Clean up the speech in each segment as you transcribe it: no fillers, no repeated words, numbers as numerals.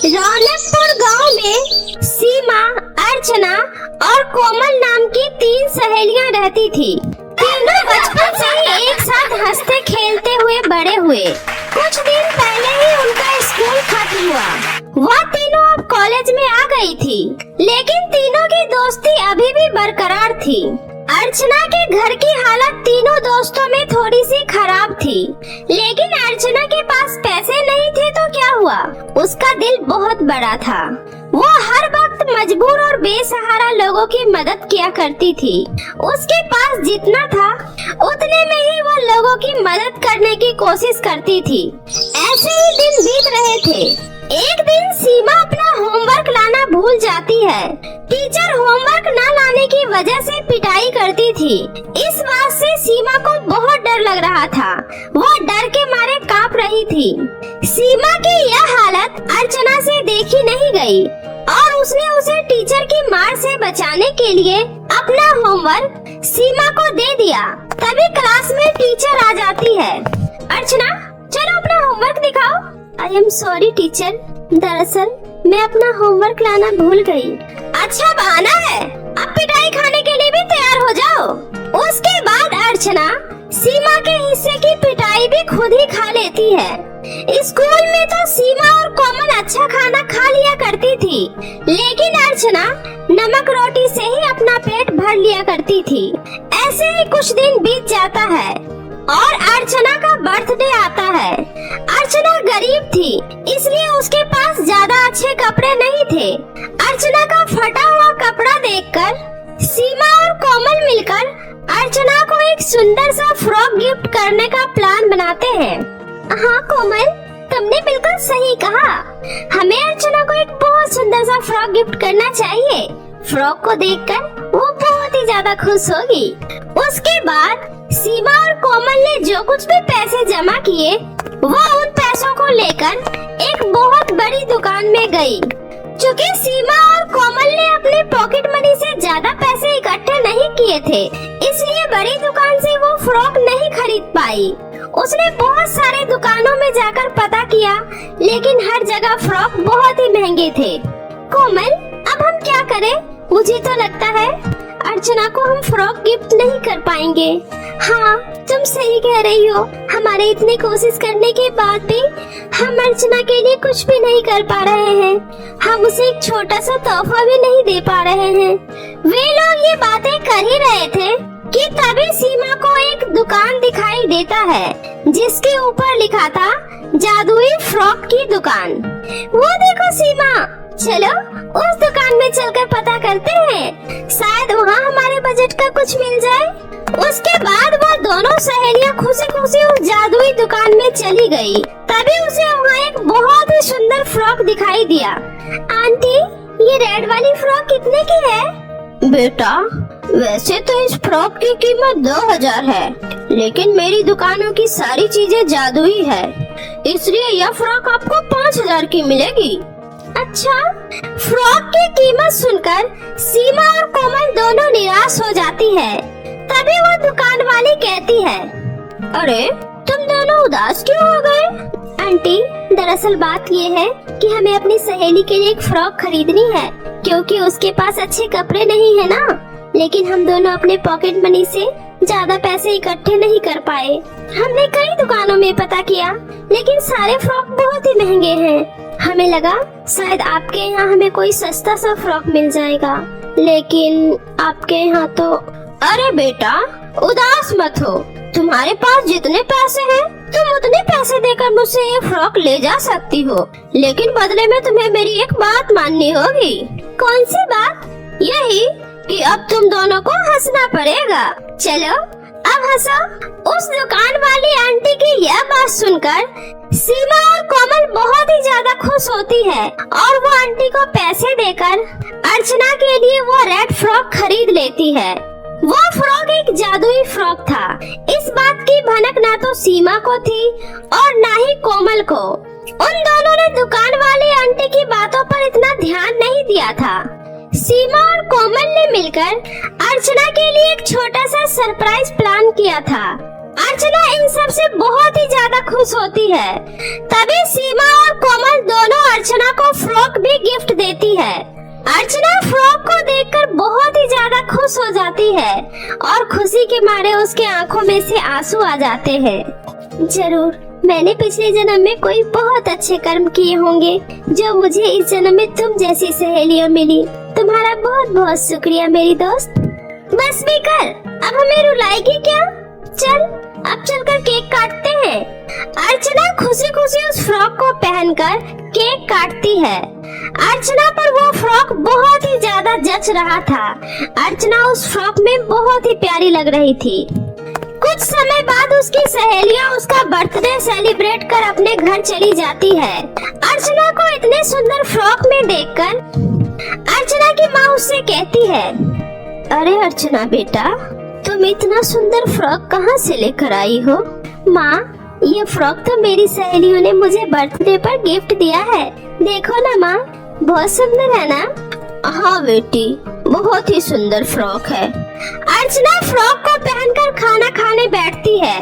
रौनकपुर गांव में सीमा, अर्चना और कोमल नाम की 3 सहेलियां रहती थी। तीनों बचपन से ही एक साथ हंसते खेलते हुए बड़े हुए। कुछ दिन पहले ही उनका स्कूल खत्म हुआ। वह तीनों अब कॉलेज में आ गई थी, लेकिन तीनों की दोस्ती अभी भी बरकरार थी। अर्चना के घर की हालत तीनों दोस्तों में थोड़ी सी खराब थी, लेकिन अर्चना के पास पैसे नहीं थे तो क्या हुआ, उसका दिल बहुत बड़ा था। वो हर वक्त मजबूर और बेसहारा लोगों की मदद किया करती थी। उसके पास जितना था उतने में ही वो लोगों की मदद करने की कोशिश करती थी। ऐसे ही दिन बीत रहे थे। एक दिन सीमा अपना होमवर्क लाना भूल जाती है। टीचर होमवर्क न लाने की वजह से पिटाई करती थी। इस बात से सीमा को बहुत डर लग रहा था। वो डर के मारे कांप रही थी। सीमा की यह हालत अर्चना से देखी नहीं गई और उसने उसे टीचर की मार से बचाने के लिए अपना होमवर्क सीमा को दे दिया। तभी क्लास में टीचर आ जाती है। अर्चना, चलो अपना होमवर्क दिखाओ। आई एम सॉरी टीचर, दरअसल मैं अपना होमवर्क लाना भूल गई। अच्छा बहाना है, अब पिटाई खाने के लिए भी तैयार हो जाओ। उसके बाद अर्चना सीमा के हिस्से की पिटाई भी खुद ही खा लेती है। स्कूल में तो सीमा और कोमल अच्छा खाना खा लिया करती थी, लेकिन अर्चना नमक रोटी से ही अपना पेट भर लिया करती थी। ऐसे ही कुछ दिन बीत जाता है और अर्चना का बर्थडे आता है। अर्चना गरीब थी, इसलिए उसके पास ज्यादा अच्छे कपड़े नहीं थे। अर्चना का फटा हुआ कपड़ा देखकर सीमा और कोमल मिलकर अर्चना को एक सुंदर सा फ्रॉक गिफ्ट करने का प्लान बनाते हैं। हाँ कोमल, तुमने बिल्कुल सही कहा। हमें अर्चना को एक बहुत सुंदर सा फ्रॉक गिफ्ट करना चाहिए। फ्रॉक को देखकर वो बहुत ही ज्यादा खुश होगी। उसके बाद सीमा और कोमल ने जो कुछ भी पैसे जमा किए, वो उन पैसों को लेकर एक बहुत बड़ी दुकान में गई। चूँकि सीमा और कोमल ने अपने पॉकेट मनी से ज्यादा पैसे इकट्ठे नहीं किए थे, इसलिए बड़ी दुकान से वो फ्रॉक नहीं खरीद पाई। उसने बहुत सारे दुकानों में जाकर पता किया, लेकिन हर जगह फ्रॉक बहुत ही महंगे थे। कोमल, अब हम क्या करें? मुझे तो लगता है अर्चना को हम फ्रॉक गिफ्ट नहीं कर पाएंगे। हाँ, तुम सही कह रही हो। हमारे इतने कोशिश करने के बाद भी हम अर्चना के लिए कुछ भी नहीं कर पा रहे हैं। हम उसे एक छोटा सा तोहफा भी नहीं दे पा रहे हैं। वे लोग ये बातें कर ही रहे थे कि तभी सीमा को एक दुकान दिखाई देता है, जिसके ऊपर लिखा था जादुई फ्रॉक की दुकान। वो देखो सीमा, चलो उस दुकान में चलकर पता करते हैं, शायद वहाँ हमारे बजट का कुछ मिल जाए। उसके बाद वो दोनों सहेलियां खुशी खुशी उस जादुई दुकान में चली गई। तभी उसे वहाँ एक बहुत ही सुंदर फ्रॉक दिखाई दिया। आंटी, ये रेड वाली फ्रॉक कितने की है? बेटा, वैसे तो इस फ्रॉक की कीमत 2000 है, लेकिन मेरी दुकानों की सारी चीजें जादुई है, इसलिए यह फ्रॉक आपको 5000 की मिलेगी। अच्छा, फ्रॉक की कीमत सुनकर सीमा और कोमल दोनों निराश हो जाती है। तभी वो दुकान वाली कहती है, अरे तुम दोनों उदास क्यों हो गए? आंटी, दरअसल बात ये है कि हमें अपनी सहेली के लिए एक फ्रॉक खरीदनी है, क्योंकि उसके पास अच्छे कपड़े नहीं है ना। लेकिन हम दोनों अपने पॉकेट मनी से ज्यादा पैसे इकट्ठे नहीं कर पाए। हमने कई दुकानों में पता किया, लेकिन सारे फ्रॉक बहुत ही महंगे हैं। हमें लगा शायद आपके यहाँ हमें कोई सस्ता सा फ्रॉक मिल जाएगा, लेकिन आपके यहाँ तो। अरे बेटा, उदास मत हो। तुम्हारे पास जितने पैसे हैं, तुम उतने पैसे देकर मुझसे ये फ्रॉक ले जा सकती हो, लेकिन बदले में तुम्हें मेरी एक बात माननी होगी। कौन सी बात? यही कि अब तुम दोनों को हंसना पड़ेगा। चलो अब हंसो। उस दुकान वाली आंटी की यह बात सुनकर सीमा और कोमल बहुत ही ज्यादा खुश होती है और वो आंटी को पैसे देकर अर्चना के लिए वो रेड फ्रॉक खरीद लेती है। वो फ्रॉक एक जादुई फ्रॉक था। इस बात की भनक ना तो सीमा को थी और ना ही कोमल को। उन दोनों ने दुकान वाली आंटी की बातों पर इतना ध्यान नहीं दिया था। सीमा और कोमल ने मिलकर अर्चना के लिए एक छोटा सा सरप्राइज प्लान किया था। अर्चना इन सब से बहुत ही ज्यादा खुश होती है। तभी सीमा और कोमल दोनों अर्चना को फ्रॉक देती है। अर्चना फ्रॉक को देखकर बहुत ही ज्यादा खुश हो जाती है और खुशी के मारे उसके आंखों में से आंसू आ जाते हैं। जरूर मैंने पिछले जन्म में कोई बहुत अच्छे कर्म किए होंगे जो मुझे इस जन्म में तुम जैसी सहेलियां मिली। तुम्हारा बहुत बहुत शुक्रिया मेरी दोस्त। बस भी कर, अब हमें रुलाएगी क्या? चल अब चलकर केक काटते हैं। अर्चना खुशी खुशी उस फ्रॉक को पहनकर केक काटती है। अर्चना पर वो फ्रॉक बहुत ही ज्यादा जच रहा था। अर्चना उस फ्रॉक में बहुत ही प्यारी लग रही थी। कुछ समय बाद उसकी सहेलियां उसका बर्थडे सेलिब्रेट कर अपने घर चली जाती है। अर्चना को इतने सुंदर फ्रॉक में देखकर अर्चना की माँ उससे कहती है, अरे अर्चना बेटा, तुम इतना सुंदर फ्रॉक कहाँ से लेकर आई हो? माँ, ये फ्रॉक तो मेरी सहेलियों ने मुझे बर्थडे पर गिफ्ट दिया है। देखो ना माँ, बहुत सुंदर है ना? हाँ बेटी, बहुत ही सुंदर फ्रॉक है। अर्चना फ्रॉक को पहनकर खाना खाने बैठती है।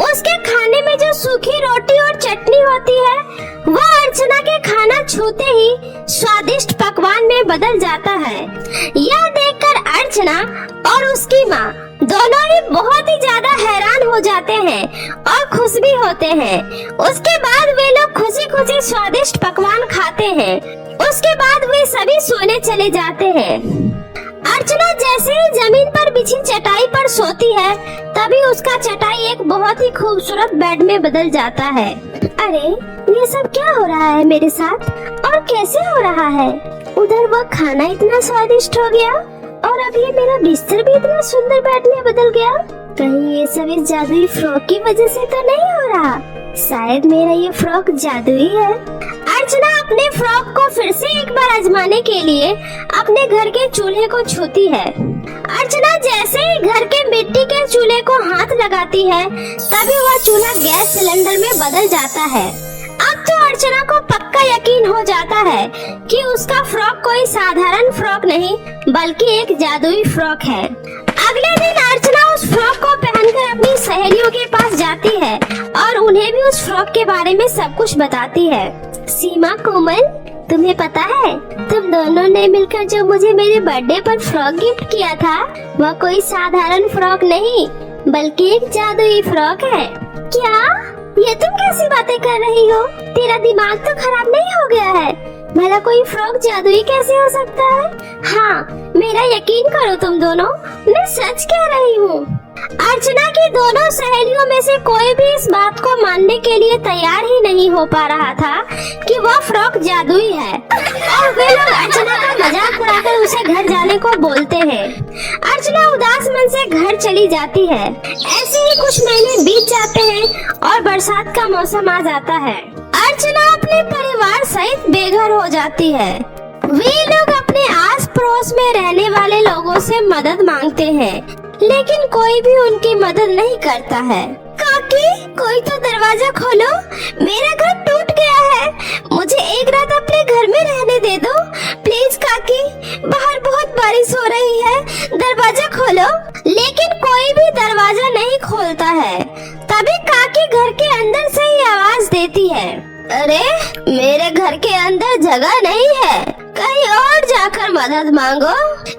उसके खाने में जो सूखी रोटी और चटनी होती है वो अर्चना के खाना छूते ही स्वादिष्ट पकवान में बदल जाता है। यह देखकर अर्चना और उसकी माँ दोनों ही बहुत ही ज्यादा हैरान हो जाते हैं और खुश भी होते हैं। उसके बाद वे लोग खुशी खुशी स्वादिष्ट पकवान खाते हैं। उसके बाद वे सभी सोने चले जाते हैं। अर्चना जैसे ही जमीन पर बिछी चटाई पर सोती है तभी उसका चटाई एक बहुत ही खूबसूरत बेड में बदल जाता है। अरे ये सब क्या हो रहा है मेरे साथ और कैसे हो रहा है? उधर वह खाना इतना स्वादिष्ट हो गया और अब ये मेरा बिस्तर भी इतना सुंदर बेड में बदल गया। कहीं ये सब इस जादुई फ्रॉक की वजह से तो नहीं हो रहा? शायद मेरा ये फ्रॉक जादुई है। अर्चना अपने फ्रॉक को फिर से एक बार आजमाने के लिए अपने घर के चूल्हे को छूती है। अर्चना जैसे ही घर के मिट्टी के चूल्हे को हाथ लगाती है तभी वह चूल्हा गैस सिलेंडर में बदल जाता है। अब तो अर्चना को पक्का यकीन हो जाता है कि उसका फ्रॉक कोई साधारण फ्रॉक नहीं बल्कि एक जादुई फ्रॉक है। अगले दिन अर्चना उस फ्रॉक को पहनकर अपनी सहेलियों के पास जाती है और उन्हें भी उस फ्रॉक के बारे में सब कुछ बताती है। सीमा, कोमल, तुम्हें पता है तुम दोनों ने मिलकर जो मुझे मेरे बर्थडे पर फ्रॉक गिफ्ट किया था वह कोई साधारण फ्रॉक नहीं बल्कि एक जादुई फ्रॉक है। क्या? ये तुम कैसी बातें कर रही हो? तेरा दिमाग तो खराब नहीं हो गया है? भला कोई फ्रॉक जादुई कैसे हो सकता है? हाँ, मेरा यकीन करो तुम दोनों, मैं सच कह रही हूँ। अर्चना की दोनों सहेलियों में से कोई भी इस बात को मानने के लिए तैयार ही नहीं हो पा रहा था कि वह फ्रॉक जादुई है और वे लोग अर्चना का मजाक उड़ाकर उसे घर जाने को बोलते हैं। अर्चना उदास मन से घर चली जाती है। ऐसे ही कुछ महीने बीत जाते हैं और बरसात का मौसम आ जाता है। अर्चना अपने परिवार सहित बेघर हो जाती है। वे लोग अपने आस पड़ोस में रहने वाले लोगों से मदद मांगते हैं लेकिन कोई भी उनकी मदद नहीं करता है। काकी, कोई तो दरवाजा खोलो, मेरा घर टूट गया है, मुझे एक रात अपने घर में रहने दे दो प्लीज काकी, बाहर बहुत बारिश हो रही है, दरवाजा खोलो। लेकिन कोई भी दरवाजा नहीं खोलता है। तभी काकी घर के अंदर से ही आवाज देती है, अरे मेरे घर के अंदर जगह नहीं है, कहीं और जाकर मदद मांगो।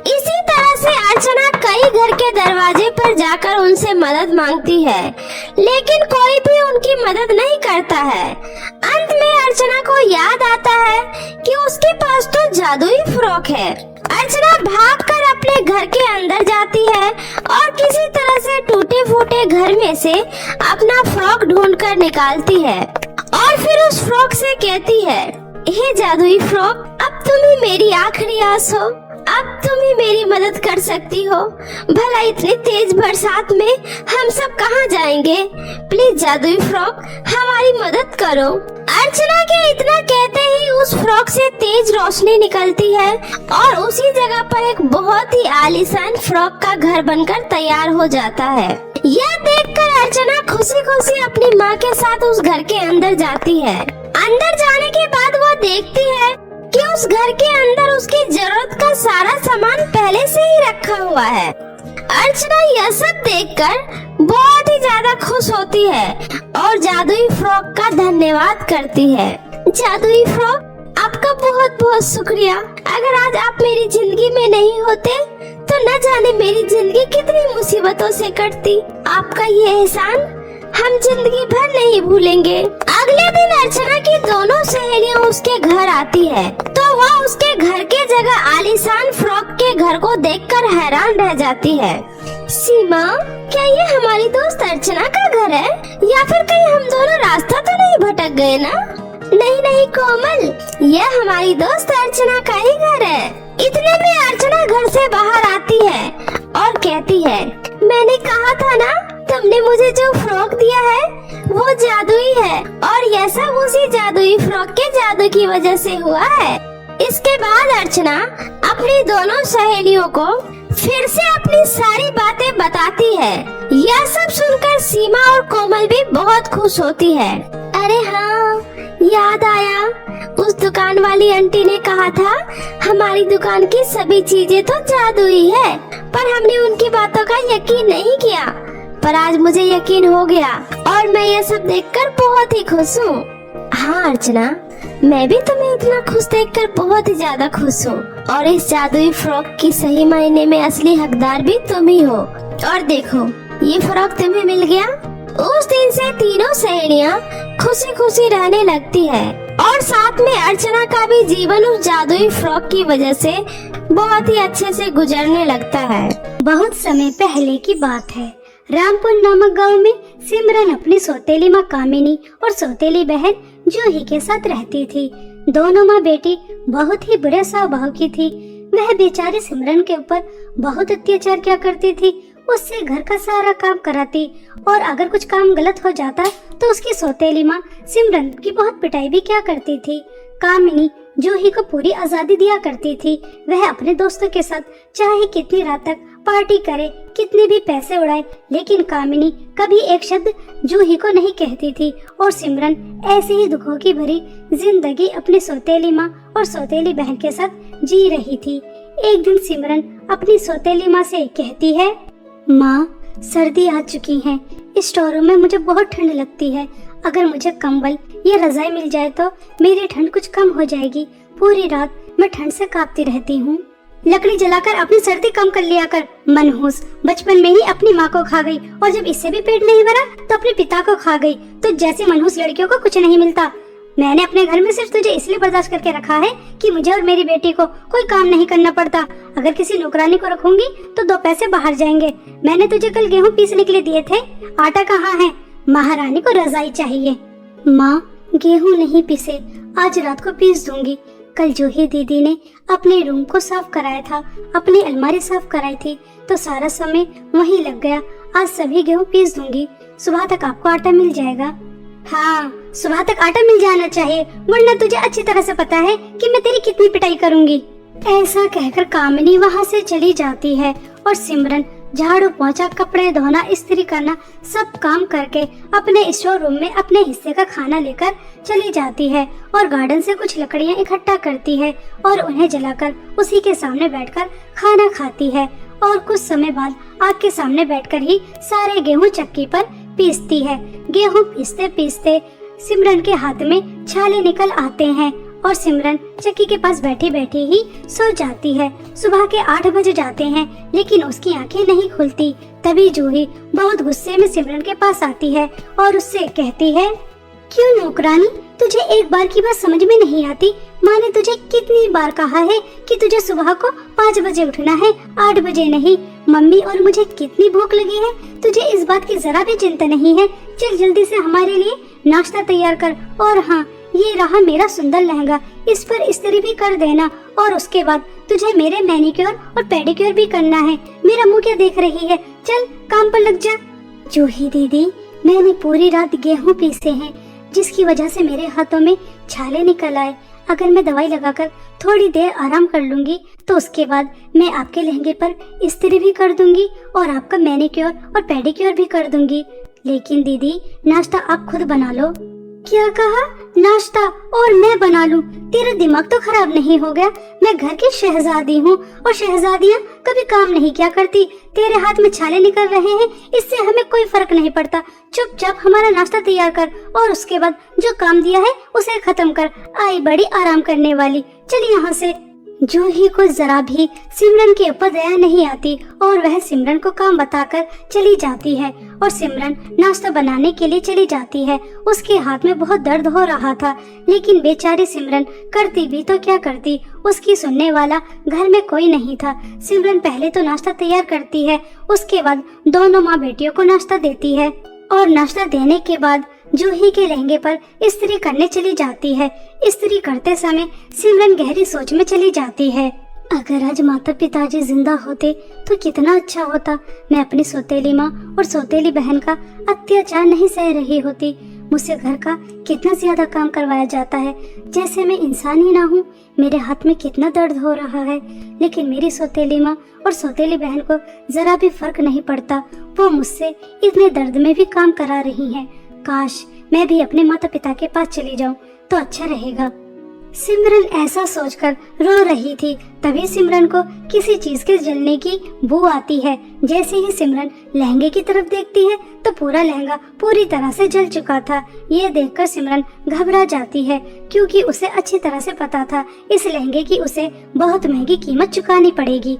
इसी तरह से अर्चना कई घर के दरवाजे पर जाकर उनसे मदद मांगती है लेकिन कोई भी उनकी मदद नहीं करता है। अंत में अर्चना को याद आता है कि उसके पास तो जादुई फ्रॉक है। अर्चना भागकर अपने घर के अंदर जाती है और किसी तरह से टूटे फूटे घर में से अपना फ्रॉक ढूंढकर निकालती है और फिर उस फ्रॉक से कहती है, हे जादुई फ्रॉक, अब तुम ही मेरी आखिरी आस हो, अब तुम ही मेरी मदद कर सकती हो। भला इतनी तेज बरसात में हम सब कहाँ जाएंगे? प्लीज जादुई फ्रॉक हमारी मदद करो। अर्चना के इतना कहते ही उस फ्रॉक से तेज रोशनी निकलती है और उसी जगह पर एक बहुत ही आलीशान फ्रॉक का घर बनकर तैयार हो जाता है। यह देखकर अर्चना खुशी खुशी अपनी माँ के साथ उस घर के अंदर जाती है। अंदर जाने के बाद वो देखती है कि उस घर के अंदर उसकी जरूरत का सारा सामान पहले से ही रखा हुआ है। अर्चना यह सब देखकर बहुत ही ज्यादा खुश होती है और जादुई फ्रॉक का धन्यवाद करती है। जादुई फ्रॉक, आपका बहुत बहुत शुक्रिया। अगर आज आप मेरी जिंदगी में नहीं होते तो न जाने मेरी जिंदगी कितनी मुसीबतों से कटती। आपका ये एहसान हम जिंदगी भर नहीं भूलेंगे। अगले दिन अर्चना की दोनों सहेलियां उसके घर आती है तो वह उसके घर के जगह आलीशान फ्रॉक के घर को देखकर हैरान रह जाती है। सीमा, क्या ये हमारी दोस्त अर्चना का घर है या फिर कहीं हम दोनों रास्ता तो नहीं भटक गए ना? नहीं नहीं कोमल, यह हमारी दोस्त अर्चना का ही घर है। इतने में अर्चना घर से बाहर आती है और कहती है, मैंने कहा था ना, तुमने मुझे जो फ्रॉक दिया है वो जादुई है और यह सब उसी जादुई फ्रॉक के जादू की वजह से हुआ है। इसके बाद अर्चना अपनी दोनों सहेलियों को फिर से अपनी सारी बातें बताती है। यह सब सुनकर सीमा और कोमल भी बहुत खुश होती है। अरे हाँ, याद आया, उस दुकान वाली आंटी ने कहा था हमारी दुकान की सभी चीजें तो जादुई है, पर हमने उनकी बातों का यकीन नहीं किया। पर आज मुझे यकीन हो गया और मैं ये सब देखकर बहुत ही खुश हूँ। हाँ अर्चना, मैं भी तुम्हें इतना खुश देखकर बहुत ही ज्यादा खुश हूँ और इस जादुई फ्रॉक की सही मायने में असली हकदार भी तुम ही हो। और देखो, ये फ्रॉक तुम्हें मिल गया। उस दिन से तीनों सहेलियां खुशी खुशी रहने लगती है और साथ में अर्चना का भी जीवन उस जादुई फ्रॉक की वजह से बहुत ही अच्छे से गुजरने लगता है। बहुत समय पहले की बात है। रामपुर नामक गांव में सिमरन अपनी सौतेली माँ कामिनी और सौतेली बहन जूही के साथ रहती थी। दोनों माँ बेटी बहुत ही बुरे स्वभाव की थी। वह बेचारी सिमरन के ऊपर बहुत अत्याचार किया करती थी। उससे घर का सारा काम कराती और अगर कुछ काम गलत हो जाता तो उसकी सौतेली माँ सिमरन की बहुत पिटाई भी किया करती थी। कामिनी जूही को पूरी आजादी दिया करती थी। वह अपने दोस्तों के साथ चाहे कितनी रात तक पार्टी करे, कितने भी पैसे उड़ाए, लेकिन कामिनी कभी एक शब्द जूही को नहीं कहती थी और सिमरन ऐसे ही दुखों की भरी जिंदगी अपनी सौतेली माँ और सौतेली बहन के साथ जी रही थी। एक दिन सिमरन अपनी सौतेली माँ से कहती है, माँ, सर्दी आ चुकी है, इस स्टोर रूम में मुझे बहुत ठंड लगती है। अगर मुझे कंबल या रजाई मिल जाए तो मेरी ठंड कुछ कम हो जाएगी। पूरी रात मैं ठंड से कांपती रहती हूँ। लकड़ी जलाकर अपनी सर्दी कम कर लिया कर। मनहूस बचपन में ही अपनी माँ को खा गई और जब इससे भी पेट नहीं भरा तो अपने पिता को खा गई। तो जैसी मनहूस लड़कियों को कुछ नहीं मिलता। मैंने अपने घर में सिर्फ तुझे इसलिए बर्दाश्त करके रखा है कि मुझे और मेरी बेटी को कोई काम नहीं करना पड़ता। अगर किसी नौकरानी को रखूंगी तो 2 पैसे बाहर जाएंगे। मैंने तुझे कल गेहूं पीसने के लिए दिए थे, आटा कहाँ है? महारानी को रजाई चाहिए। माँ, गेहूं नहीं पीसे, आज रात को पीस दूंगी। कल जूही दीदी ने अपने रूम को साफ कराया था, अपनी अलमारी साफ कराई थी, तो सारा समय वहीं लग गया। आज सभी गेहूं पीस दूंगी, सुबह तक आपको आटा मिल जाएगा। हाँ, सुबह तक आटा मिल जाना चाहिए, वरना तुझे अच्छी तरह से पता है कि मैं तेरी कितनी पिटाई करूंगी। ऐसा कहकर कामिनी वहाँ से चली जाती है और सिमरन झाड़ू पोंछा, कपड़े धोना, इस्त्री करना सब काम करके अपने स्टोर रूम में अपने हिस्से का खाना लेकर चली जाती है और गार्डन से कुछ लकड़ियाँ इकट्ठा करती है और उन्हें जलाकर उसी के सामने बैठकर खाना खाती है। और कुछ समय बाद आग के सामने बैठकर ही सारे गेहूं चक्की पर पीसती है। गेहूं पीसते पीसते सिमरन के हाथ में छाले निकल आते हैं और सिमरन चक्की के पास बैठी बैठी ही सो जाती है। सुबह के 8 बज जाते हैं लेकिन उसकी आंखें नहीं खुलती। तभी जूही बहुत गुस्से में सिमरन के पास आती है और उससे कहती है, क्यों नौकरानी, तुझे एक बार की बात समझ में नहीं आती? माँ ने तुझे कितनी बार कहा है कि तुझे सुबह को 5 बजे उठना है, 8 बजे नहीं। मम्मी और मुझे कितनी भूख लगी है, तुझे इस बात की जरा भी चिंता नहीं है। चल जल्दी से हमारे लिए नाश्ता तैयार कर। और हाँ, ये रहा मेरा सुंदर लहंगा, इस पर इस्त्री भी कर देना और उसके बाद तुझे मेरे मैनिक्योर और पेडिक्योर भी करना है। मेरा मुंह क्या देख रही है, चल काम पर लग जा। जूही दीदी, मैंने पूरी रात गेहूं पीसे हैं जिसकी वजह से मेरे हाथों में छाले निकल आए। अगर मैं दवाई लगाकर थोड़ी देर आराम कर लूंगी तो उसके बाद मैं आपके लहंगे पर इस्त्री भी कर दूंगी और आपका मैनिक्योर और पेडिक्योर भी कर दूंगी। लेकिन दीदी, नाश्ता आप खुद बना लो। क्या कहा? नाश्ता और मैं बना लूं। तेरा दिमाग तो खराब नहीं हो गया? मैं घर की शहजादी हूँ और शहजादियाँ कभी काम नहीं किया करती। तेरे हाथ में छाले निकल रहे हैं, इससे हमें कोई फर्क नहीं पड़ता। चुपचाप हमारा नाश्ता तैयार कर और उसके बाद जो काम दिया है उसे खत्म कर। आई बड़ी आराम करने वाली, चल यहाँ से। जूही को जरा भी सिमरन के ऊपर दया नहीं आती और वह सिमरन को काम बताकर चली जाती है और सिमरन नाश्ता बनाने के लिए चली जाती है। उसके हाथ में बहुत दर्द हो रहा था, लेकिन बेचारी सिमरन करती भी तो क्या करती, उसकी सुनने वाला घर में कोई नहीं था। सिमरन पहले तो नाश्ता तैयार करती है, उसके बाद दोनों माँ बेटियों को नाश्ता देती है और नाश्ता देने के बाद जूही के लहंगे पर इस्त्री करने चली जाती है। इस्त्री करते समय सिमरन गहरी सोच में चली जाती है। अगर आज माता पिताजी जिंदा होते तो कितना अच्छा होता। मैं अपनी सौतेली माँ और सौतेली बहन का अत्याचार नहीं सह रही होती। मुझसे घर का कितना ज्यादा काम करवाया जाता है, जैसे मैं इंसान ही ना हूँ। मेरे हाथ में कितना दर्द हो रहा है, लेकिन मेरी सौतेली माँ और सौतेली बहन को जरा भी फर्क नहीं पड़ता। वो मुझसे इतने दर्द में भी काम करा रही हैं। काश मैं भी अपने माता पिता के पास चली जाऊं तो अच्छा रहेगा। सिमरन ऐसा सोचकर रो रही थी। तभी सिमरन को किसी चीज के जलने की बू आती है। जैसे ही सिमरन लहंगे की तरफ देखती है तो पूरा लहंगा पूरी तरह से जल चुका था। ये देखकर सिमरन घबरा जाती है, क्योंकि उसे अच्छी तरह से पता था इस लहंगे की उसे बहुत महंगी कीमत चुकानी पड़ेगी।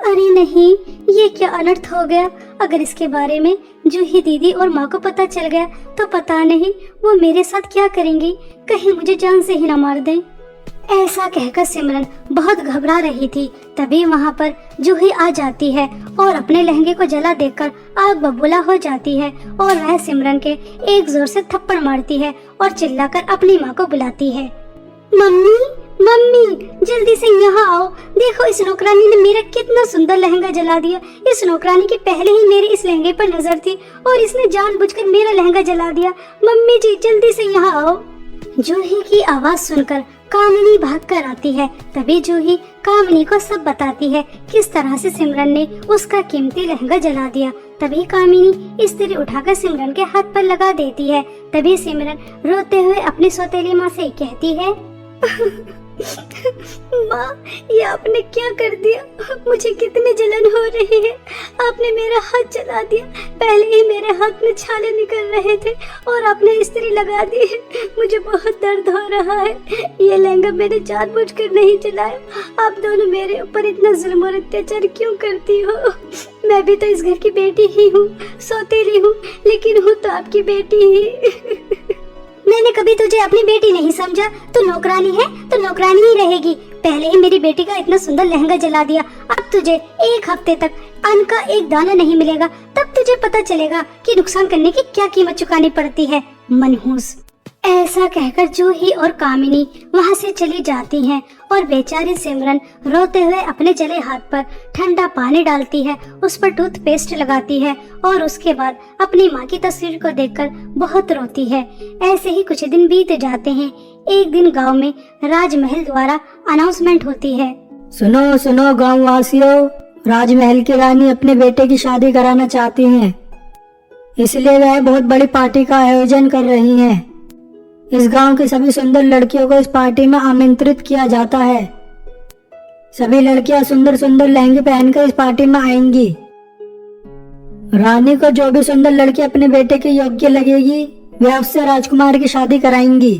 अरे नहीं, ये क्या अनर्थ हो गया। अगर इसके बारे में जूही दीदी और माँ को पता चल गया तो पता नहीं वो मेरे साथ क्या करेंगी, कहीं मुझे जान से ही न मार दें। ऐसा कहकर सिमरन बहुत घबरा रही थी। तभी वहाँ पर जूही आ जाती है और अपने लहंगे को जला देखकर आग बबूला हो जाती है और वह सिमरन के एक जोर से थप्पड़ मारती है और चिल्लाकर अपनी माँ को बुलाती है। मम्मी, मम्मी, जल्दी से यहाँ आओ। देखो, इस नौकरानी ने मेरा कितना सुंदर लहंगा जला दिया। इस नौकरानी की पहले ही मेरे इस लहंगे पर नजर थी और इसने जानबूझकर मेरा लहंगा जला दिया। मम्मी जी, जल्दी से यहाँ आओ। जूही की आवाज सुनकर कामिनी भाग कर आती है। तभी जूही कामिनी को सब बताती है किस तरह से सिमरन ने उसका कीमती लहंगा जला दिया। तभी कामिनी इस्त्री उठाकर सिमरन के हाथ पर लगा देती है। तभी सिमरन रोते हुए अपनी सौतेली माँ से कहती है, माँ, ये आपने क्या कर दिया? मुझे कितनी जलन हो रही है। आपने मेरा हाथ जला दिया। पहले ही मेरे हाथ में छाले निकल रहे थे और आपने इस्त्री लगा दी है। मुझे बहुत दर्द हो रहा है। ये लहंगा मैंने जानबूझकर नहीं जलाया। आप दोनों मेरे ऊपर इतना जुल्म और अत्याचार क्यों करती हो? मैं भी तो इस घर की बेटी ही हूँ, सौतेली हूँ, लेकिन हूँ तो आपकी बेटी ही। मैंने कभी तुझे अपनी बेटी नहीं समझा। तू नौकरानी है तो नौकरानी ही रहेगी। पहले ही मेरी बेटी का इतना सुंदर लहंगा जला दिया। अब तुझे एक हफ्ते तक अन्न का एक दाना नहीं मिलेगा, तब तुझे पता चलेगा कि नुकसान करने की क्या कीमत चुकानी पड़ती है, मनहूस। ऐसा कहकर जूही और कामिनी वहाँ से चली जाती हैं और बेचारी सिमरन रोते हुए अपने जले हाथ पर ठंडा पानी डालती है, उस पर टूथपेस्ट लगाती है और उसके बाद अपनी माँ की तस्वीर को देखकर बहुत रोती है। ऐसे ही कुछ दिन बीत जाते हैं। एक दिन गांव में राजमहल द्वारा अनाउंसमेंट होती है। सुनो सुनो गाँव वासियों, राजमहल की रानी अपने बेटे की शादी कराना चाहती हैं, इसलिए वह बहुत बड़ी पार्टी का आयोजन कर रही हैं। इस गांव की सभी सुंदर लड़कियों को इस पार्टी में आमंत्रित किया जाता है। सभी लड़कियां सुंदर सुंदर लहंगे पहनकर इस पार्टी में आएंगी। रानी को जो भी सुंदर लड़की अपने बेटे के योग्य लगेगी, वह उससे राजकुमार की शादी कराएंगी।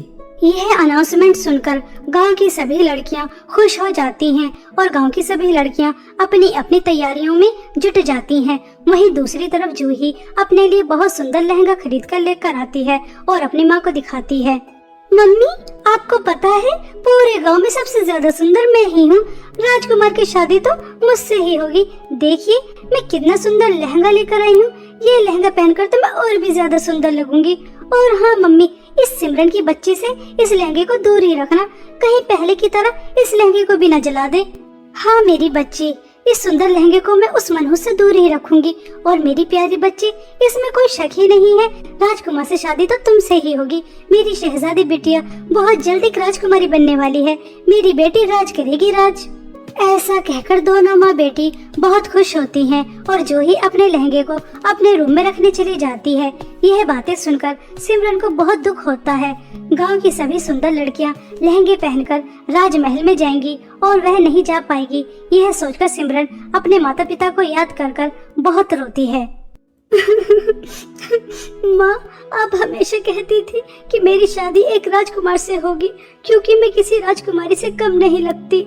यह अनाउंसमेंट सुनकर गांव की सभी लड़कियां खुश हो जाती हैं और गांव की सभी लड़कियां अपनी अपनी तैयारियों में जुट जाती हैं। वहीं दूसरी तरफ जूही अपने लिए बहुत सुंदर लहंगा खरीद कर लेकर आती है और अपनी माँ को दिखाती है। मम्मी, आपको पता है पूरे गांव में सबसे ज्यादा सुंदर मैं ही हूँ। राजकुमार की शादी तो मुझसे ही होगी। देखिए मैं कितना सुंदर लहंगा लेकर आई हूँ। ये लहंगा पहनकर तो मैं और भी ज्यादा सुंदर लगूंगी। और हाँ मम्मी, इस सिमरन की बच्ची से इस लहंगे को दूर ही रखना, कहीं पहले की तरह इस लहंगे को भी न जला दे। हाँ मेरी बच्ची, इस सुंदर लहंगे को मैं उस मनहूस से दूर ही रखूंगी। और मेरी प्यारी बच्ची, इसमें कोई शक ही नहीं है, राजकुमार से शादी तो तुमसे ही होगी। मेरी शहजादी बिटिया बहुत जल्द एक राजकुमारी बनने वाली है। मेरी बेटी राज करेगी, राज। ऐसा कहकर दोनों माँ बेटी बहुत खुश होती हैं और जूही अपने लहंगे को अपने रूम में रखने चली जाती है। यह बातें सुनकर सिमरन को बहुत दुख होता है। गांव की सभी सुंदर लड़कियां लहंगे पहनकर राजमहल में जाएंगी और वह नहीं जा पाएगी। यह सोचकर सिमरन अपने माता पिता को याद कर कर बहुत रोती है। माँ, आप हमेशा कहती थी कि मेरी शादी एक राजकुमार से होगी क्योंकि मैं किसी राजकुमारी से कम नहीं लगती।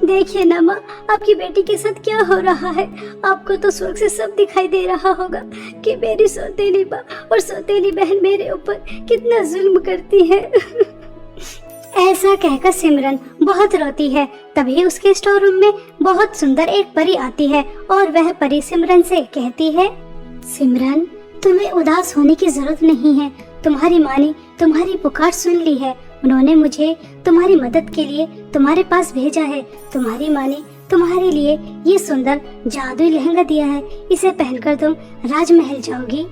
देखिए ना माँ, आपकी बेटी के साथ क्या हो रहा है। आपको तो स्वर्ग से सब दिखाई दे रहा होगा कि मेरी सौतेली माँ और सौतेली बहन मेरे ऊपर कितना जुल्म करती है। ऐसा कहकर सिमरन बहुत रोती है। तभी उसके स्टोर रूम में बहुत सुंदर एक परी आती है और वह परी सिमरन से कहती है, सिमरन, तुम्हें उदास होने की जरूरत नहीं है। तुम्हारी माँ ने तुम्हारी पुकार सुन ली है। उन्होंने मुझे तुम्हारी मदद के लिए तुम्हारे पास भेजा है। तुम्हारी माँ ने तुम्हारे लिए ये सुंदर जादुई लहंगा दिया है। इसे पहनकर तुम राजमहल जाओगी।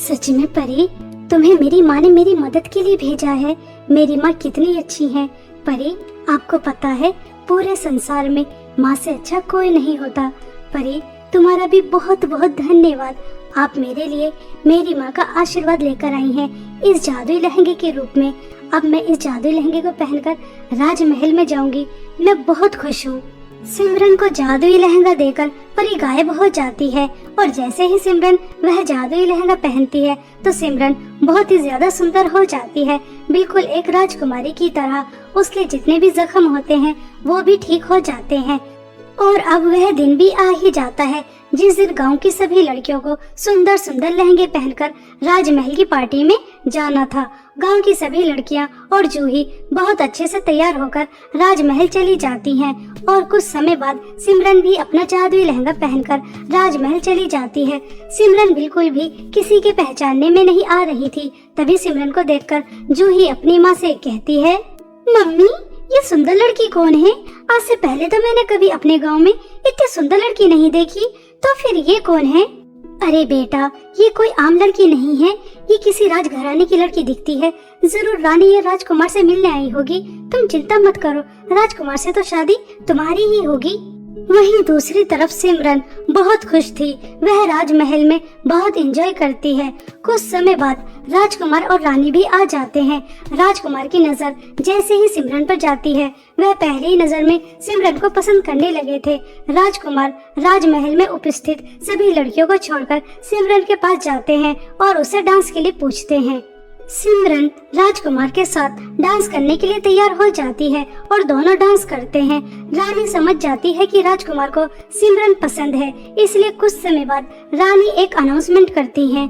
सच में परी, तुम्हें मेरी माँ ने मेरी मदद के लिए भेजा है। मेरी माँ कितनी अच्छी है। परी, आपको पता है पूरे संसार में माँ से अच्छा कोई नहीं होता। परी, तुम्हारा भी बहुत बहुत धन्यवाद। आप मेरे लिए मेरी माँ का आशीर्वाद लेकर आई हैं इस जादुई लहंगे के रूप में। अब मैं इस जादुई लहंगे को पहनकर राजमहल में जाऊंगी। मैं बहुत खुश हूँ। सिमरन को जादुई लहंगा देकर परी गायब हो जाती है और जैसे ही सिमरन वह जादुई लहंगा पहनती है तो सिमरन बहुत ही ज्यादा सुंदर हो जाती है, बिल्कुल एक राजकुमारी की तरह। उसके जितने भी जख्म होते हैं वो भी ठीक हो जाते हैं। और अब वह दिन भी आ ही जाता है जिस दिन गांव की सभी लड़कियों को सुंदर सुंदर लहंगे पहनकर राजमहल की पार्टी में जाना था। गांव की सभी लड़कियां और जूही बहुत अच्छे से तैयार होकर राजमहल चली जाती हैं और कुछ समय बाद सिमरन भी अपना जादुई लहंगा पहनकर राजमहल चली जाती है। सिमरन बिल्कुल भी किसी के पहचानने में नहीं आ रही थी। तभी सिमरन को देखकर जूही अपनी माँ से कहती है, मम्मी, ये सुंदर लड़की कौन है? आज से पहले तो मैंने कभी अपने गांव में इतनी सुंदर लड़की नहीं देखी। तो फिर ये कौन है? अरे बेटा, ये कोई आम लड़की नहीं है। ये किसी राजघराने की लड़की दिखती है। जरूर रानी या राजकुमार से मिलने आई होगी। तुम चिंता मत करो, राजकुमार से तो शादी तुम्हारी ही होगी। वहीं दूसरी तरफ सिमरन बहुत खुश थी। वह राजमहल में बहुत एंजॉय करती है। कुछ समय बाद राजकुमार और रानी भी आ जाते हैं। राजकुमार की नजर जैसे ही सिमरन पर जाती है वह पहली ही नजर में सिमरन को पसंद करने लगे थे। राजकुमार राजमहल में उपस्थित सभी लड़कियों को छोड़कर सिमरन के पास जाते हैं और उसे डांस के लिए पूछते हैं। सिमरन राजकुमार के साथ डांस करने के लिए तैयार हो जाती है और दोनों डांस करते हैं। रानी समझ जाती है कि राजकुमार को सिमरन पसंद है, इसलिए कुछ समय बाद रानी एक अनाउंसमेंट करती है,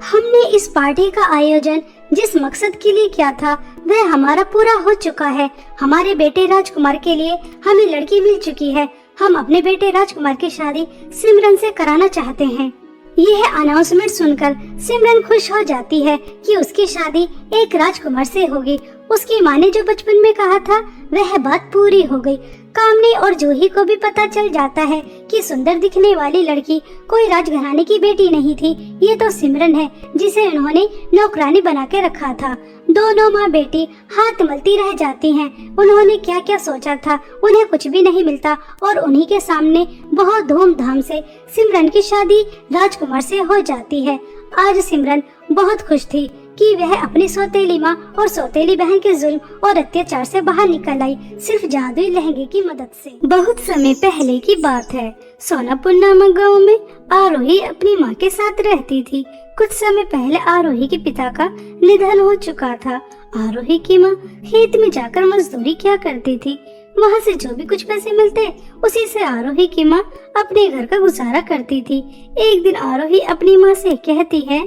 हमने इस पार्टी का आयोजन जिस मकसद के लिए किया था वह हमारा पूरा हो चुका है। हमारे बेटे राजकुमार के लिए हमें लड़की मिल चुकी है। हम अपने बेटे राजकुमार की शादी सिमरन से कराना चाहते हैं। यह अनाउंसमेंट सुनकर सिमरन खुश हो जाती है कि उसकी शादी एक राजकुमार से होगी। उसकी माँ ने जो बचपन में कहा था वह बात पूरी हो गई। कामनी और जूही को भी पता चल जाता है कि सुंदर दिखने वाली लड़की कोई राजघराने की बेटी नहीं थी, ये तो सिमरन है जिसे उन्होंने नौकरानी बना के रखा था। दोनों माँ बेटी हाथ मलती रह जाती हैं। उन्होंने क्या क्या सोचा था उन्हें कुछ भी नहीं मिलता और उन्हीं के सामने बहुत धूमधाम से सिमरन की शादी राजकुमार से हो जाती है। आज सिमरन बहुत खुश थी कि वह अपनी सौतेली माँ और सौतेली बहन के जुल्म और अत्याचार से बाहर निकल आई, सिर्फ जादुई लहंगे की मदद से। बहुत समय पहले की बात है। सोनापुर नामक गाँव में आरोही अपनी माँ के साथ रहती थी। कुछ समय पहले आरोही के पिता का निधन हो चुका था। आरोही की माँ खेत में जाकर मजदूरी किया करती थी। वहाँ से जो भी कुछ पैसे मिलते उसी से आरोही की माँ अपने घर का गुजारा करती थी। एक दिन आरोही अपनी माँ से कहती है,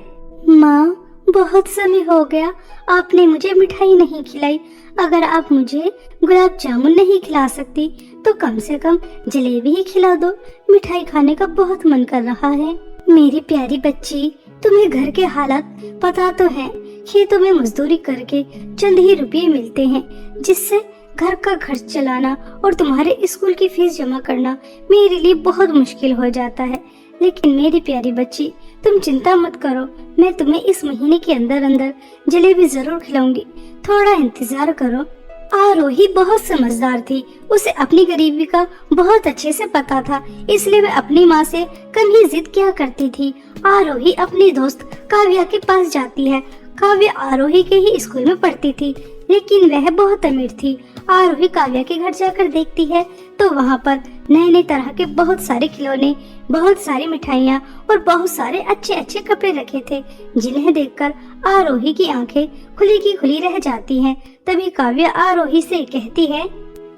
माँ, बहुत समय हो गया आपने मुझे मिठाई नहीं खिलाई। अगर आप मुझे गुलाब जामुन नहीं खिला सकती तो कम से कम जलेबी ही खिला दो। मिठाई खाने का बहुत मन कर रहा है। मेरी प्यारी बच्ची, तुम्हें घर के हालात पता तो है। खेतों में मजदूरी करके चंद ही रुपये मिलते हैं जिससे घर का खर्च चलाना और तुम्हारे स्कूल की फीस जमा करना मेरे लिए बहुत मुश्किल हो जाता है। लेकिन मेरी प्यारी बच्ची, तुम चिंता मत करो, मैं तुम्हें इस महीने के अंदर अंदर जलेबी जरूर खिलाऊंगी। थोड़ा इंतजार करो। आरोही बहुत समझदार थी, उसे अपनी गरीबी का बहुत अच्छे से पता था, इसलिए वह अपनी माँ से कम ही जिद किया करती थी। आरोही अपनी दोस्त काव्या के पास जाती है। काव्या आरोही के ही स्कूल में पढ़ती थी, लेकिन वह बहुत अमीर थी। आरोही काव्या के घर जाकर देखती है तो वहाँ पर नए नए तरह के बहुत सारे खिलौने, बहुत सारी मिठाइयाँ और बहुत सारे अच्छे अच्छे कपड़े रखे थे, जिन्हें देखकर आरोही की आंखें खुली की खुली रह जाती हैं। तभी काव्या आरोही से कहती है,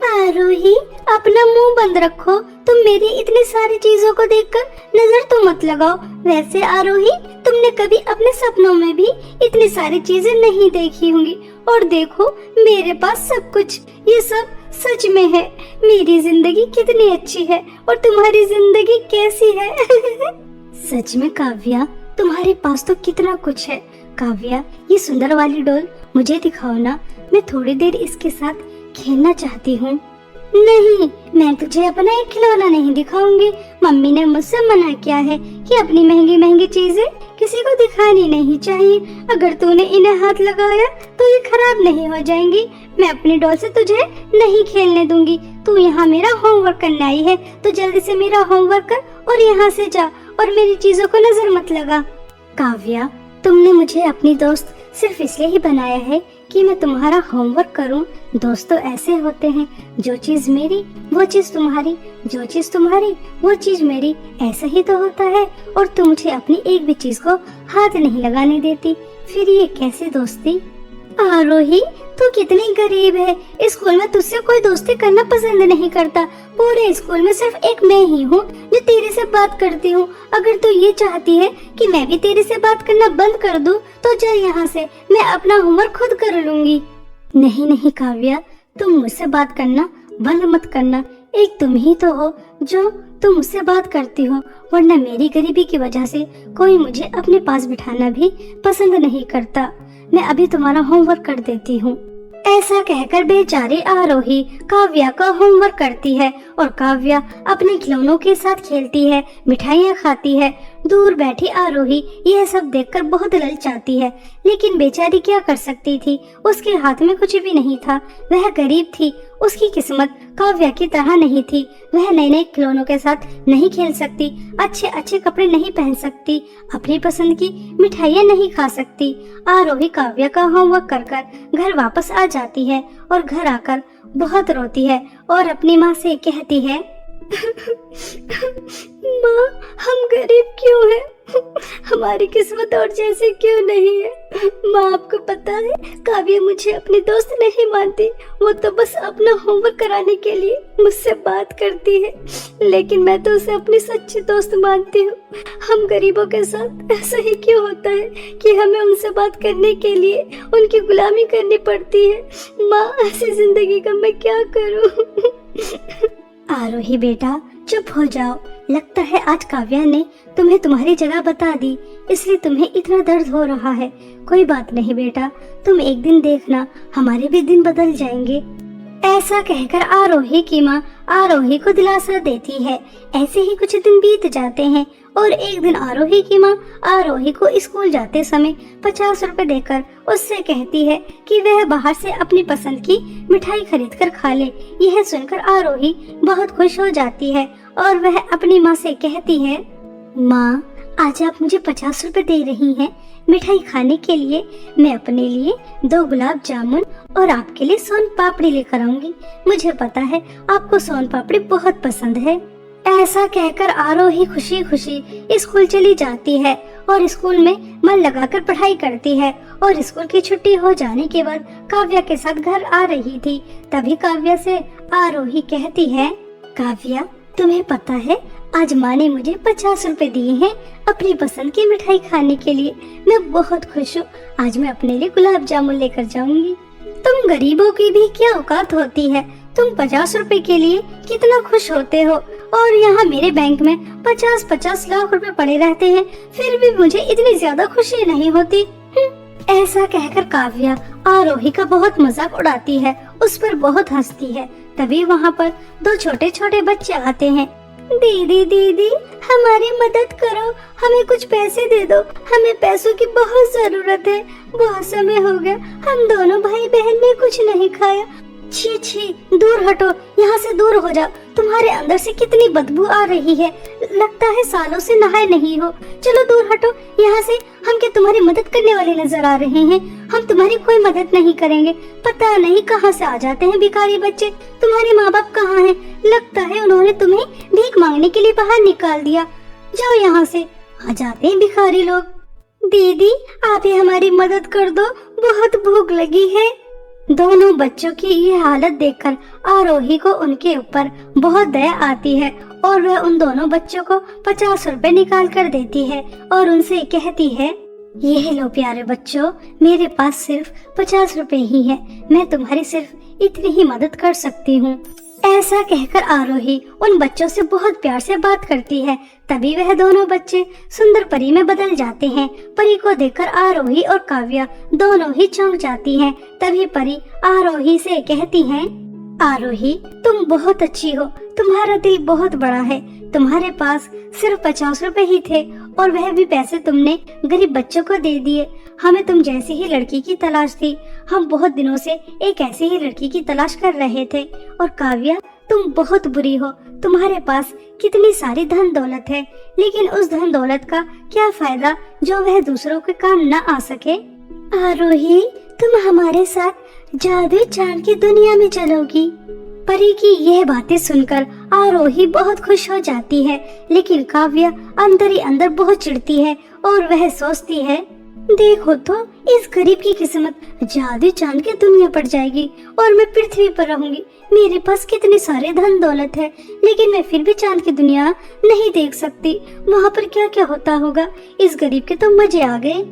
आरोही अपना मुंह बंद रखो, तुम मेरी इतनी सारी चीजों को देखकर नजर तो मत लगाओ। वैसे आरोही, तुमने कभी अपने सपनों में भी इतनी सारी चीजें नहीं देखी होंगी, और देखो मेरे पास सब कुछ, ये सब सच में है। मेरी जिंदगी कितनी अच्छी है और तुम्हारी जिंदगी कैसी है? सच में काव्या, तुम्हारे पास तो कितना कुछ है। काव्या, ये सुंदर वाली डॉल मुझे दिखाओ ना, मैं थोड़ी देर इसके साथ खेलना चाहती हूँ। नहीं, मैं तुझे अपना एक खिलौना नहीं दिखाऊंगी। मम्मी ने मुझसे मना किया है कि अपनी महंगी महंगी चीजें किसी को दिखानी नहीं चाहिए। अगर तूने इन्हें हाथ लगाया तो ये खराब नहीं हो जाएंगी। मैं अपनी डॉल से तुझे नहीं खेलने दूंगी। तू यहाँ मेरा होमवर्क करने आई है तो जल्दी से मेरा होमवर्क कर और यहाँ से जा, और मेरी चीजों को नजर मत लगा। काव्या, तुमने मुझे अपनी दोस्त सिर्फ इसलिए ही बनाया है कि मैं तुम्हारा होमवर्क करूं। दोस्त तो ऐसे होते हैं, जो चीज मेरी वो चीज तुम्हारी, जो चीज तुम्हारी वो चीज मेरी, ऐसा ही तो होता है। और तुम मुझे अपनी एक भी चीज को हाथ नहीं लगाने देती, फिर ये कैसी दोस्ती? आरोही, तू कितनी गरीब है। स्कूल में तुझसे कोई दोस्ती करना पसंद नहीं करता। पूरे स्कूल में सिर्फ एक मैं ही हूँ जो तेरे से बात करती हूँ। अगर तू ये चाहती है कि मैं भी तेरे से बात करना बंद कर दूँ तो जा यहाँ से, मैं अपना होमवर्क खुद कर लूंगी। नहीं नहीं काव्या, तुम मुझसे बात करना बंद मत करना। एक तुम ही तो हो जो तुम मुझसे बात करती हो, वरना मेरी गरीबी की वजह से कोई मुझे अपने पास बिठाना भी पसंद नहीं करता। मैं अभी तुम्हारा होमवर्क कर देती हूँ। ऐसा कहकर बेचारी आरोही काव्या का होमवर्क करती है और काव्या अपने खिलौनों के साथ खेलती है, मिठाइयाँ खाती है। दूर बैठी आरोही यह सब देखकर बहुत ललचाती है, लेकिन बेचारी क्या कर सकती थी, उसके हाथ में कुछ भी नहीं था। वह गरीब थी, उसकी किस्मत काव्या की तरह नहीं थी। वह नए नए खिलौनों के साथ नहीं खेल सकती, अच्छे अच्छे कपड़े नहीं पहन सकती, अपनी पसंद की मिठाइयाँ नहीं खा सकती। आरोही काव्या का होमवर्क कर कर घर वापस आ जाती है और घर आकर बहुत रोती है और अपनी माँ से कहती है, माँ, हम गरीब क्यों हैं? हमारी किस्मत और जैसे क्यों नहीं है? माँ, आपको पता है काव्या मुझे अपनी दोस्त नहीं मानती। वो तो बस अपना होमवर्क कराने के लिए मुझसे बात करती है, लेकिन मैं तो उसे अपनी सच्ची दोस्त मानती हूँ। हम गरीबों के साथ ऐसा ही क्यों होता है कि हमें उनसे बात करने के लिए उनकी गुलामी करनी पड़ती है? माँ, ऐसी जिंदगी का मैं क्या करूँ? आरोही बेटा, चुप हो जाओ। लगता है आज काव्या ने तुम्हें तुम्हारी जगह बता दी, इसलिए तुम्हें इतना दर्द हो रहा है। कोई बात नहीं बेटा, तुम एक दिन देखना, हमारे भी दिन बदल जाएंगे। ऐसा कहकर आरोही की माँ आरोही को दिलासा देती है। ऐसे ही कुछ दिन बीत जाते हैं और एक दिन आरोही की माँ आरोही को स्कूल जाते समय 50 रुपए देकर उससे कहती है कि वह बाहर से अपनी पसंद की मिठाई खरीद कर खा ले। यह सुनकर आरोही बहुत खुश हो जाती है और वह अपनी माँ से कहती है, माँ, आज आप मुझे 50 रुपए दे रही हैं मिठाई खाने के लिए। मैं अपने लिए 2 गुलाब जामुन और आपके लिए सोन पापड़ी लेकर आऊंगी। मुझे पता है आपको सोन पापड़ी बहुत पसंद है। ऐसा कहकर आरोही खुशी खुशी स्कूल चली जाती है और स्कूल में मन लगाकर पढ़ाई करती है। और स्कूल की छुट्टी हो जाने के बाद काव्या के साथ घर आ रही थी। तभी काव्या से आरोही कहती है, काव्या, तुम्हें पता है आज माँ ने मुझे 50 रुपए दिए हैं अपनी पसंद की मिठाई खाने के लिए। मैं बहुत खुश हूँ। आज मैं अपने लिए गुलाब जामुन लेकर जाऊंगी। तुम गरीबों की भी क्या औकात होती है? तुम 50 रुपए के लिए कितना खुश होते हो, और यहाँ मेरे बैंक में 50-50 लाख रुपए पड़े रहते हैं, फिर भी मुझे इतनी ज्यादा खुशी नहीं होती। ऐसा कहकर काव्या आरोही का बहुत मजाक उड़ाती है, उस पर बहुत हंसती है। तभी वहाँ पर 2 छोटे छोटे बच्चे आते हैं। दीदी दीदी, हमारी मदद करो, हमें कुछ पैसे दे दो, हमें पैसों की बहुत जरूरत है। बहुत समय हो गया हम दोनों भाई बहन ने कुछ नहीं खाया, छी छी, दूर हटो, यहाँ से दूर हो जाओ। तुम्हारे अंदर से कितनी बदबू आ रही है, लगता है सालों से नहाए नहीं हो। चलो दूर हटो यहाँ से। हम क्या तुम्हारी मदद करने वाले नजर आ रहे हैं? हम तुम्हारी कोई मदद नहीं करेंगे। पता नहीं कहाँ से आ जाते हैं भिखारी बच्चे। तुम्हारे माँ बाप कहाँ हैं? लगता है उन्होंने तुम्हें भीख मांगने के लिए बाहर निकाल दिया। जाओ यहाँ से। आ जाते हैं भिखारी लोग। दीदी, आप ही हमारी मदद कर दो, बहुत भूख लगी है। दोनों बच्चों की ये हालत देखकर आरोही को उनके ऊपर बहुत दया आती है और वह उन दोनों बच्चों को 50 रुपए निकाल कर देती है और उनसे कहती है, ये लो प्यारे बच्चों, मेरे पास सिर्फ 50 रुपए ही है। मैं तुम्हारी सिर्फ इतनी ही मदद कर सकती हूँ। ऐसा कहकर आरोही उन बच्चों से बहुत प्यार से बात करती है। तभी वह दोनों बच्चे सुंदर परी में बदल जाते हैं। परी को देखकर आरोही और काव्या दोनों ही चौंक जाती हैं। तभी परी आरोही से कहती है, आरोही, तुम बहुत अच्छी हो, तुम्हारा दिल बहुत बड़ा है। तुम्हारे पास सिर्फ 50 रुपए ही थे और वह भी पैसे तुमने गरीब बच्चों को दे दिए। हमें तुम जैसी ही लड़की की तलाश थी। हम बहुत दिनों से एक ऐसी ही लड़की की तलाश कर रहे थे। और काव्या, तुम बहुत बुरी हो। तुम्हारे पास कितनी सारी धन दौलत है, लेकिन उस धन दौलत का क्या फायदा जो वह दूसरों के काम न आ सके। आरोही, तुम हमारे साथ जादुई चांद की दुनिया में चलोगी। परी की यह बातें सुनकर आरोही बहुत खुश हो जाती है, लेकिन काव्या अंदर ही अंदर बहुत चिढ़ती है और वह सोचती है, देखो तो इस गरीब की किस्मत जादुई चांद की दुनिया पड़ जाएगी और मैं पृथ्वी पर रहूंगी। मेरे पास कितने सारे धन दौलत है, लेकिन मैं फिर भी चांद की दुनिया नहीं देख सकती। वहाँ पर क्या क्या होता होगा। इस गरीब के तो मजे आ गए।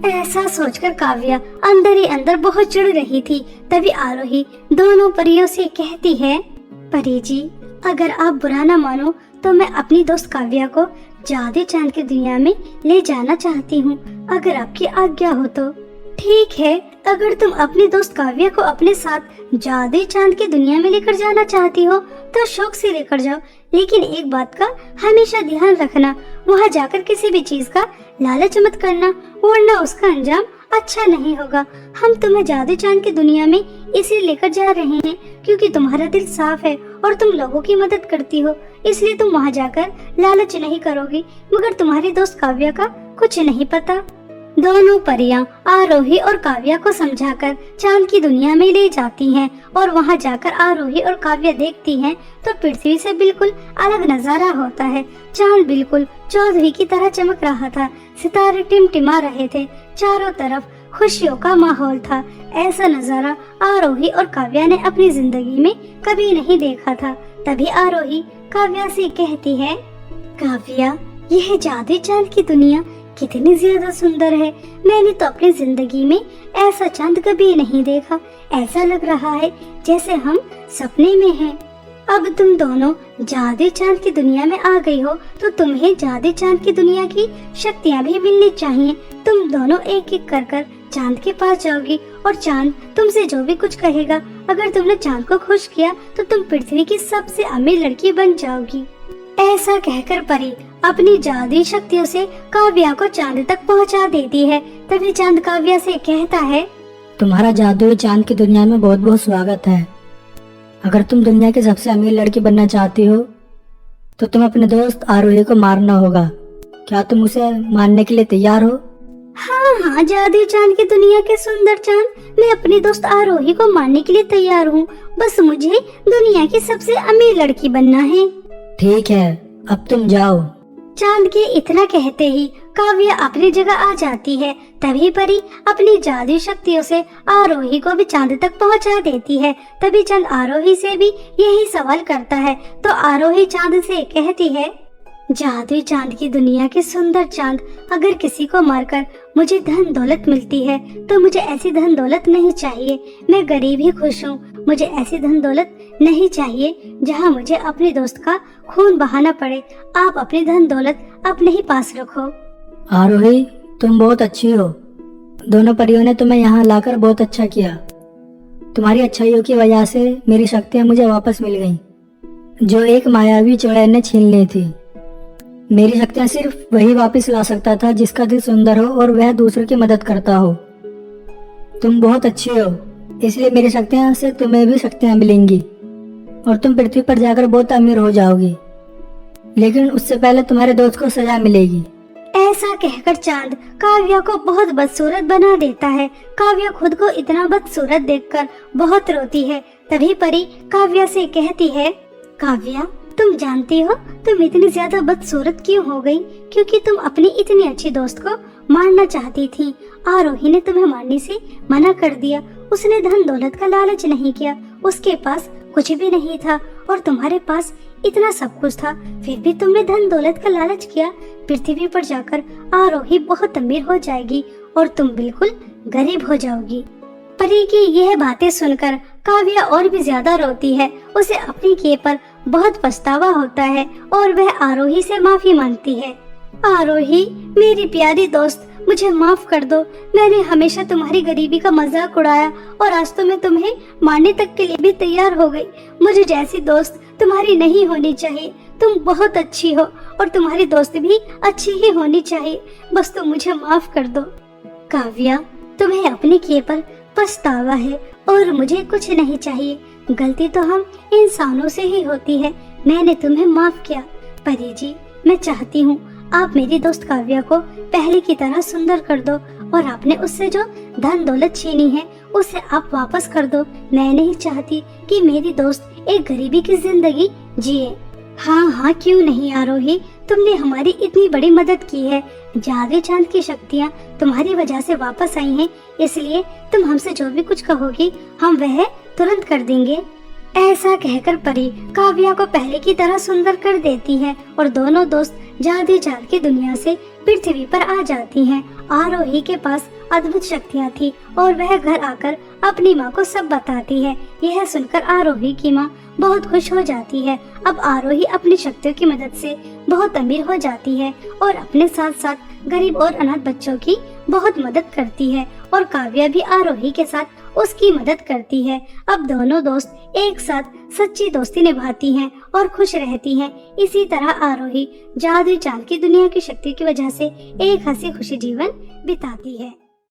ऐसा सोचकर काव्या अंदर ही अंदर बहुत चिढ़ रही थी। तभी आरोही दोनों परियों से कहती है, परी जी, अगर आप बुरा न मानो तो मैं अपनी दोस्त काव्या को जादुई चांद की दुनिया में ले जाना चाहती हूँ, अगर आपकी आज्ञा हो तो। ठीक है, अगर तुम अपनी दोस्त काव्या को अपने साथ जादुई चांद की दुनिया में लेकर जाना चाहती हो तो शौक से लेकर जाओ, लेकिन एक बात का हमेशा ध्यान रखना, वहाँ जाकर किसी भी चीज का लालच मत करना, वरना उसका अंजाम अच्छा नहीं होगा। हम तुम्हें जादुई चांद की दुनिया में इसलिए लेकर जा रहे हैं क्योंकि तुम्हारा दिल साफ है और तुम लोगों की मदद करती हो, इसलिए तुम वहाँ जाकर लालच नहीं करोगी। मगर तुम्हारी दोस्त काव्या का कुछ नहीं पता। दोनों परियां आरोही और काव्या को समझाकर चांद की दुनिया में ले जाती हैं और वहां जाकर आरोही और काव्या देखती हैं तो पृथ्वी से बिल्कुल अलग नजारा होता है। चांद बिल्कुल चौदहवीं की तरह चमक रहा था, सितारे टिमटिमा रहे थे, चारों तरफ खुशियों का माहौल था। ऐसा नजारा आरोही और काव्या ने अपनी जिंदगी में कभी नहीं देखा था। तभी आरोही काव्या से कहती है, काव्या, यह जादुई चांद की दुनिया कितनी ज्यादा सुंदर है। मैंने तो अपनी जिंदगी में ऐसा चांद कभी नहीं देखा। ऐसा लग रहा है जैसे हम सपने में हैं। अब तुम दोनों जादुई चांद की दुनिया में आ गई हो तो तुम्हें जादुई चांद की दुनिया की शक्तियाँ भी मिलनी चाहिए। तुम दोनों एक एक कर चांद के पास जाओगी और चांद तुमसे जो भी कुछ कहेगा, अगर तुमने चांद को खुश किया तो तुम पृथ्वी की सबसे अमीर लड़की बन जाओगी। ऐसा कहकर परी अपनी जादुई शक्तियों से काव्या को चांद तक पहुंचा देती है। तभी चांद काव्या से कहता है, तुम्हारा जादुई चांद की दुनिया में बहुत बहुत स्वागत है। अगर तुम दुनिया की सबसे अमीर लड़की बनना चाहती हो तो तुम अपने दोस्त आरोही को मारना होगा। क्या तुम उसे मारने के लिए तैयार हो? हाँ, जादुई चांद की दुनिया के सुंदर चांद, मैं अपनी दोस्त आरोही को मारने के लिए तैयार हूँ। बस मुझे दुनिया की सबसे अमीर लड़की बनना है। ठीक है, अब तुम जाओ। चांद के इतना कहते ही काव्या अपनी जगह आ जाती है। तभी परी अपनी जादुई शक्तियों से आरोही को भी चांद तक पहुंचा देती है। तभी चांद आरोही से भी यही सवाल करता है तो आरोही चांद से कहती है, जादुई चांद की दुनिया के सुंदर चांद, अगर किसी को मारकर मुझे धन दौलत मिलती है तो मुझे ऐसी धन दौलत नहीं चाहिए। मैं गरीब ही खुश हूँ। मुझे ऐसी धन दौलत नहीं चाहिए जहाँ मुझे अपने दोस्त का खून बहाना पड़े। आप अपनी धन दौलत अपने ही पास रखो। आरोही, तुम बहुत अच्छी हो। दोनों परियों ने तुम्हें यहाँ लाकर बहुत अच्छा किया। तुम्हारी अच्छाइयों की वजह से मेरी शक्तियाँ मुझे वापस मिल गईं, जो एक मायावी चुड़ैल ने छीन ली थी। मेरी शक्तियाँ सिर्फ वही वापस ला सकता था जिसका दिल सुंदर हो और वह दूसरों की मदद करता हो। तुम बहुत अच्छी हो। इसलिए मेरी शक्तियाँ से तुम्हें भी शक्तियाँ मिलेंगी और तुम पृथ्वी पर जाकर बहुत अमीर हो जाओगी, लेकिन उससे पहले तुम्हारे दोस्त को सजा मिलेगी। ऐसा कहकर चांद काव्या को बहुत बदसूरत बना देता है। काव्या खुद को इतना बदसूरत देखकर बहुत रोती है। तभी परी काव्या से कहती है, काव्या तुम जानती हो तुम इतनी ज्यादा बदसूरत क्यों हो गई? क्योंकि तुम अपनी इतनी अच्छी दोस्त को मारना चाहती थी। आरोही ने तुम्हें मारने से मना कर दिया। उसने धन दौलत का लालच नहीं किया, उसके पास कुछ भी नहीं था और तुम्हारे पास इतना सब कुछ था, फिर भी तुमने धन दौलत का लालच किया। पृथ्वी पर जाकर आरोही बहुत अमीर हो जाएगी और तुम बिल्कुल गरीब हो जाओगी। परी की यह बातें सुनकर काव्या और भी ज्यादा रोती है। उसे अपने किए पर बहुत पछतावा होता है और वह आरोही से माफी मांगती है। आरोही मेरी प्यारी दोस्त, मुझे माफ कर दो। मैंने हमेशा तुम्हारी गरीबी का मजाक उड़ाया और आज तो मैं तुम्हें मारने तक के लिए भी तैयार हो गई। मुझे जैसी दोस्त तुम्हारी नहीं होनी चाहिए। तुम बहुत अच्छी हो और तुम्हारी दोस्त भी अच्छी ही होनी चाहिए। बस तुम मुझे माफ कर दो। काव्या तुम्हें अपने किए पर पछतावा है और मुझे कुछ नहीं चाहिए। गलती तो हम इंसानों से ही होती है। मैंने तुम्हें माफ किया। परी जी मैं चाहती हूँ आप मेरी दोस्त काव्या को पहले की तरह सुंदर कर दो और आपने उससे जो धन दौलत छीनी है उसे आप वापस कर दो। मैं नहीं चाहती कि मेरी दोस्त एक गरीबी की जिंदगी जिए। हाँ हाँ क्यों नहीं आरोही, तुमने हमारी इतनी बड़ी मदद की है। जादू चांद की शक्तियाँ तुम्हारी वजह से वापस आई हैं, इसलिए तुम हमसे जो भी कुछ कहोगी हम वह तुरंत कर देंगे। ऐसा कहकर परी काव्या को पहले की तरह सुंदर कर देती है और दोनों दोस्त जादू चांद की दुनिया से पृथ्वी पर आ जाती हैं। आरोही के पास अद्भुत शक्तियाँ थी और वह घर आकर अपनी माँ को सब बताती है। यह सुनकर आरोही की माँ बहुत खुश हो जाती है। अब आरोही अपनी शक्तियों की मदद से बहुत अमीर हो जाती है और अपने साथ साथ गरीब और अनाथ बच्चों की बहुत मदद करती है और काव्या भी आरोही के साथ उसकी मदद करती है। अब दोनों दोस्त एक साथ सच्ची दोस्ती निभाती हैं और खुश रहती हैं। इसी तरह आरोही जादू चांद की दुनिया की शक्ति की वजह से एक हंसी खुशी जीवन बिताती है।